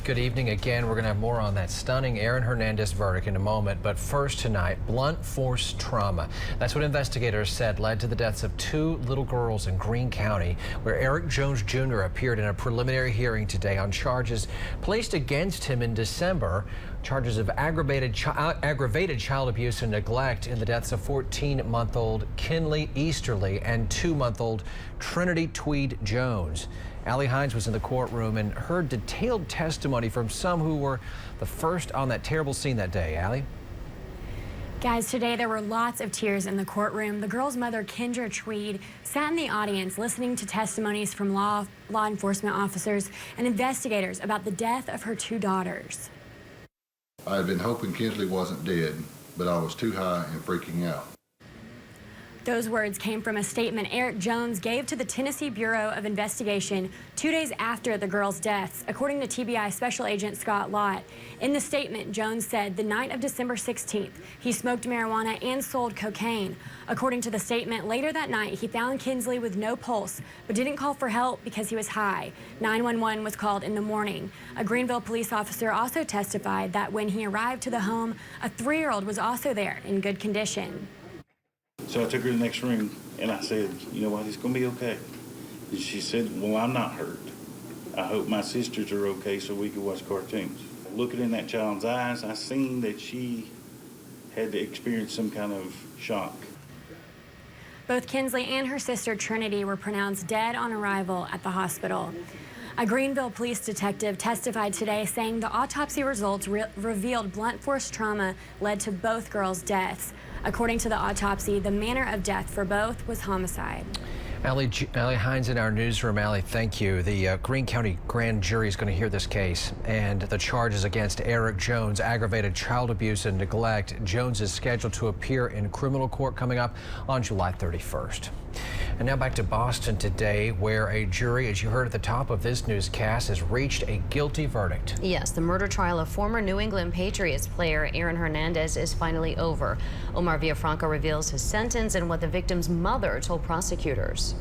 Good evening again. We're going to have more on that stunning Aaron Hernandez verdict in a moment. But first tonight, blunt force trauma. That's what investigators said led to the deaths of two little girls in Greene County, where Erik Jones Jr. appeared in a preliminary hearing today on charges placed against him in December. Charges of aggravated child abuse and neglect in the deaths of 14-month-old Kinley Easterly and 2-month-old Trinity Tweed Jones. Allie Hines was in the courtroom and heard detailed testimony from some who were the first on that terrible scene that day. Allie? Guys, today there were lots of tears in the courtroom. The girl's mother, Kendra Tweed, sat in the audience listening to testimonies from law enforcement officers and investigators about the death of her two daughters. I had been hoping Kinsley wasn't dead, but I was too high and freaking out. Those words came from a statement Erik Jones gave to the Tennessee Bureau of Investigation 2 days after the girls' deaths, according to TBI Special Agent Scott Lott. In the statement, Jones said the night of December 16th, he smoked marijuana and sold cocaine. According to the statement, later that night, he found Kinsley with no pulse, but didn't call for help because he was high. 911 was called in the morning. A Greenville police officer also testified that when he arrived to the home, a 3-year-old was also there in good condition. So I took her to the next room and I said, you know what, it's going to be okay. And she said, well, I'm not hurt. I hope my sisters are okay so we can watch cartoons. Looking in that child's eyes, I seen that she had to experience some kind of shock. Both Kinsley and her sister Trinity were pronounced dead on arrival at the hospital. A Greenville police detective testified today saying the autopsy results revealed blunt force trauma led to both girls' deaths. According to the autopsy, the manner of death for both was homicide. Allie Hines in our newsroom. Allie, thank you. The Greene County grand jury is going to hear this case and the charges against Erik Jones, aggravated child abuse and neglect. Jones is scheduled to appear in criminal court coming up on July 31st. And now back to Boston today, where a jury, as you heard at the top of this newscast, has reached a guilty verdict. Yes, the murder trial of former New England Patriots player Aaron Hernandez is finally over. Omar Villafranca reveals his sentence and what the victim's mother told prosecutors.